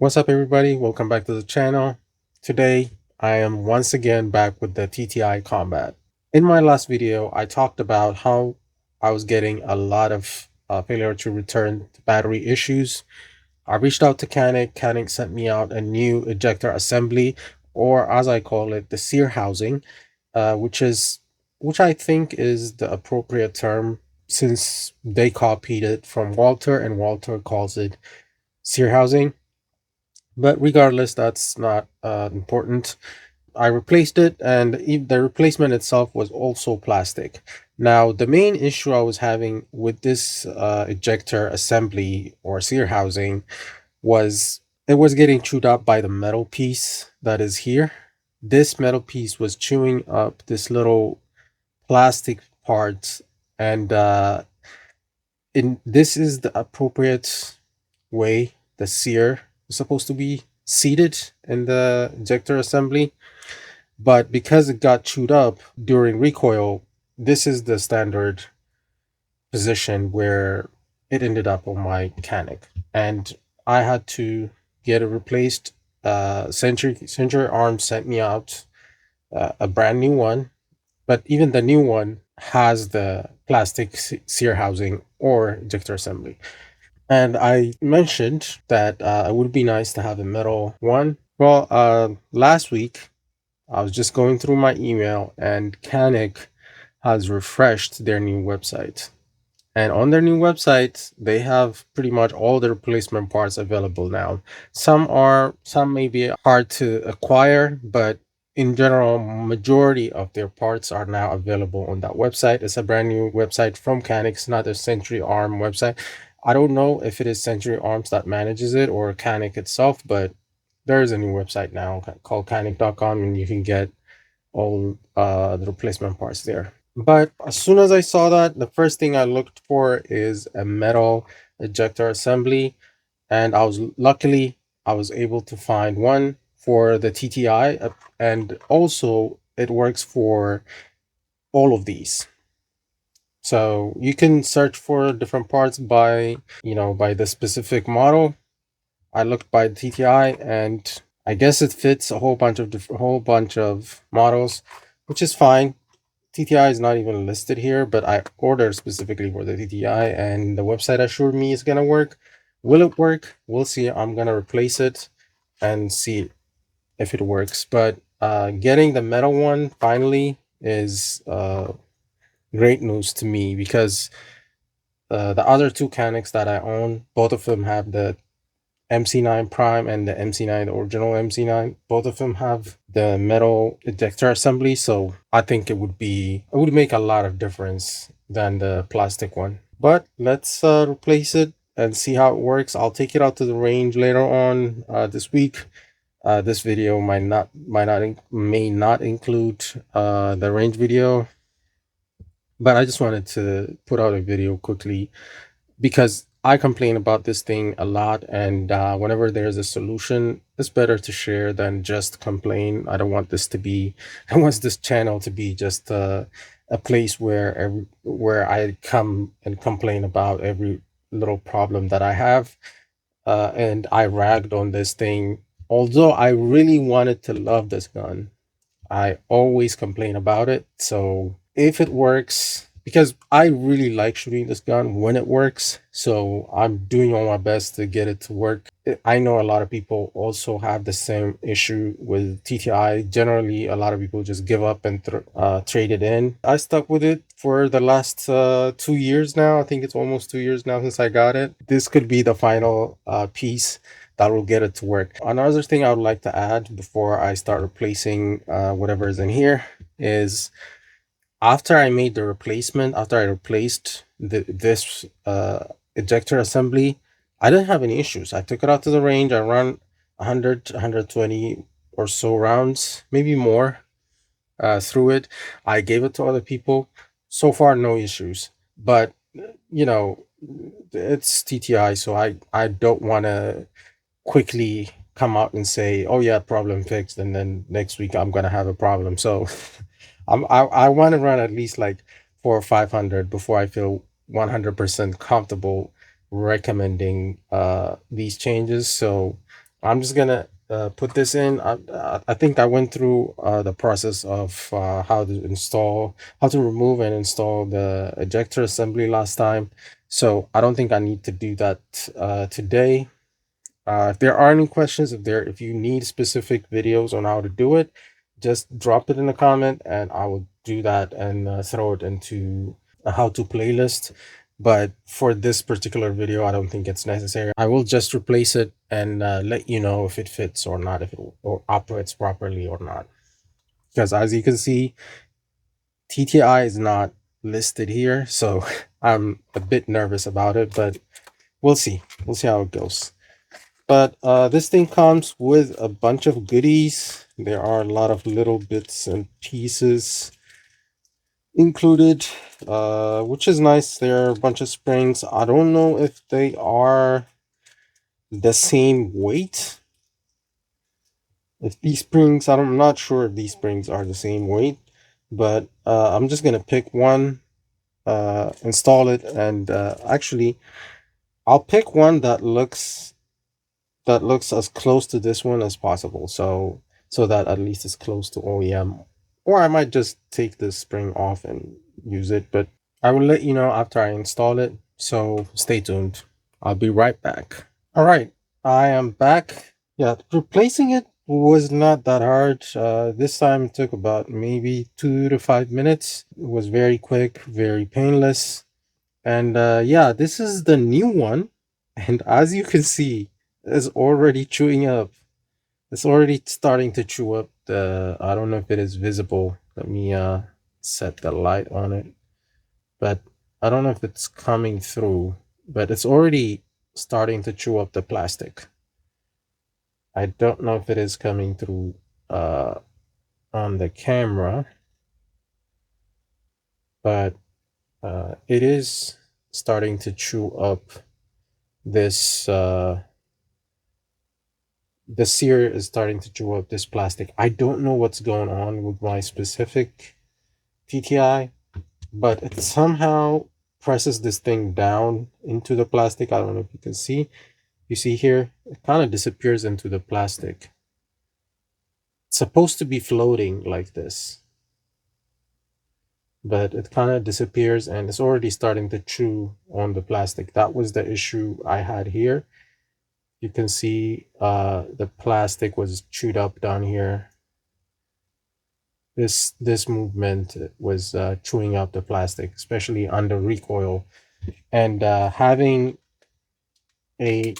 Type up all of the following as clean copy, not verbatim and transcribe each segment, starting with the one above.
What's up, everybody? Welcome back to the channel. Today, I am once again back with the TTI Combat. In my last video, I talked about how I was getting a lot of failure to return battery issues. I reached out to Canik. Canik sent me out a new ejector assembly, or as I call it, the Sear Housing, which I think is the appropriate term since they copied it from Walter, and Walter calls it Sear Housing. But regardless, that's not important. I replaced it, and the replacement itself was also plastic. Now, the main issue I was having with this ejector assembly or sear housing was it was getting chewed up by the metal piece that is here. This metal piece was chewing up this little plastic part, and this is the appropriate way the sear is supposed to be seated in the ejector assembly, but because it got chewed up during recoil, this is the standard position where it ended up on my Canik, and I had to get it replaced. Century Arms sent me out a brand new one, but even the new one has the plastic sear housing or ejector assembly. And I mentioned that it would be nice to have a metal one. Well, last week I was just going through my email, and Canik has refreshed their new website. And on their new website, they have pretty much all the replacement parts available now. Some may be hard to acquire, but in general, majority of their parts are now available on that website. It's a brand new website from Canik. It's not a Century Arm website. I don't know if it is Century Arms that manages it or Canik itself, but there is a new website now called canik.com, and you can get all the replacement parts there. But as soon as I saw that, the first thing I looked for is a metal ejector assembly, and luckily I was able to find one for the TTI, and also it works for all of these. So you can search for different parts by by the specific model. I looked by the TTI, and I guess it fits a whole bunch of models, which is fine. TTI is not even listed here, but I ordered specifically for the TTI, and the website assured me it's gonna work. Will it work? We'll see. I'm gonna replace it and see if it works. But getting the metal one finally is great news to me, because the other two Canics that I own, both of them have the MC9 Prime and the MC9, the original MC9. Both of them have the metal ejector assembly, so I think it would make a lot of difference than the plastic one. But let's replace it and see how it works. I'll take it out to the range later on this week. This video may not include the range video, but I just wanted to put out a video quickly because I complain about this thing a lot, and whenever there's a solution, it's better to share than just complain. I don't want this to be, I want this channel to be just a place where I come and complain about every little problem that I have. And I ragged on this thing. Although I really wanted to love this gun, I always complain about it. So if it works, because I really like shooting this gun when it works, so I'm doing all my best to get it to work. I know a lot of people also have the same issue with TTI. Generally, a lot of people just give up and trade it in. I stuck with it for the last 2 years now. I think it's almost 2 years now since I got it. This could be the final piece that will get it to work. Another thing I would like to add before I start replacing whatever is in here is, after I made the replacement, after I replaced this ejector assembly, I didn't have any issues. I took it out to the range. I ran 100, 120 or so rounds, maybe more, through it. I gave it to other people. So far, no issues. But you know, it's TTI, so I don't want to quickly come out and say, "Oh yeah, problem fixed," and then next week I'm gonna have a problem. So I want to run at least like 400 or 500 before I feel 100% comfortable recommending these changes. So I'm just gonna put this in. I think I went through the process of how to remove and install the ejector assembly last time. So I don't think I need to do that today. If there are any questions, if you need specific videos on how to do it, just drop it in a comment and I will do that and throw it into a how-to playlist. But for this particular video, I don't think it's necessary. I will just replace it and let you know if it fits or not, if it or operates properly or not. Because as you can see, TTI is not listed here, so I'm a bit nervous about it, but we'll see. We'll see how it goes. But this thing comes with a bunch of goodies. There are a lot of little bits and pieces included, which is nice. There are a bunch of springs. I don't know if they are the same weight. If these springs, I'm not sure if these springs are the same weight, but I'm just gonna pick one, install it, and actually, I'll pick one that looks as close to this one as possible, so that at least it's close to OEM. Or I might just take this spring off and use it, but I will let you know after I install it, so stay tuned. I'll be right back. All right, I am back. Yeah, replacing it was not that hard. This time it took about maybe 2 to 5 minutes. It was very quick, very painless. And yeah, this is the new one. And as you can see, it's already chewing up. It's already starting to chew up the, I don't know if it is visible. Let me set the light on it. But I don't know if it's coming through, but it's already starting to chew up the plastic. I don't know if it is coming through on the camera, but it is starting to chew up this the sear is starting to chew up this plastic. I don't know what's going on with my specific TTI, but it somehow presses this thing down into the plastic. I don't know if you can see. You see here, it kind of disappears into the plastic. It's supposed to be floating like this, but it kind of disappears and it's already starting to chew on the plastic. That was the issue I had here. You can see the plastic was chewed up down here. This movement was chewing up the plastic, especially under recoil, and a having a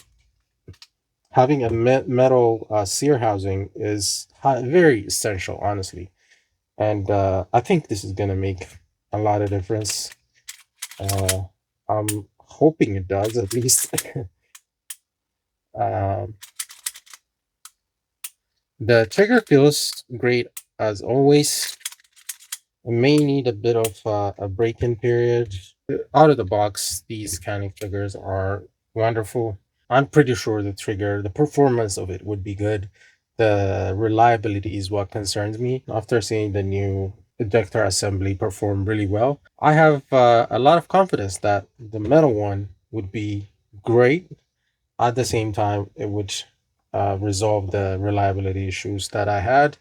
metal sear housing is very essential, honestly. And I think this is gonna make a lot of difference. Uh, I'm hoping it does at least. um, the trigger feels great as always. It may need a bit of a break-in period. Out of the box, these Canik triggers are wonderful. I'm pretty sure the performance of it would be good. The reliability is what concerns me. After seeing the new ejector assembly perform really well, I have a lot of confidence that the metal one would be great. At the same time, it would resolve the reliability issues that I had.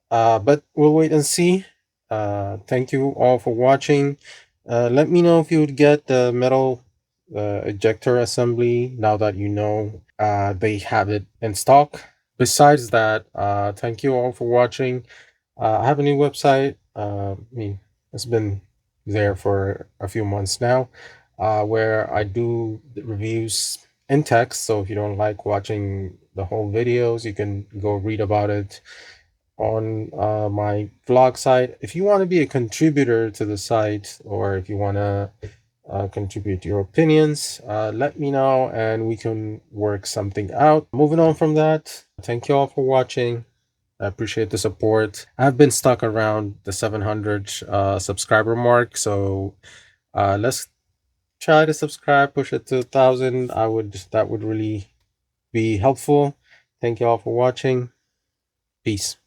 But we'll wait and see. Thank you all for watching. Let me know if you would get the metal ejector assembly now that you know they have it in stock. Besides that, thank you all for watching. I have a new website. I mean, it's been there for a few months now, where I do the reviews in text. So if you don't like watching the whole videos, you can go read about it on my vlog site. If you want to be a contributor to the site, or if you want to contribute your opinions, let me know and we can work something out. Moving on from that, thank you all for watching. I appreciate the support. I've been stuck around the 700 subscriber mark, so let's try to subscribe, push it to 1,000. That would really be helpful. Thank you all for watching. Peace.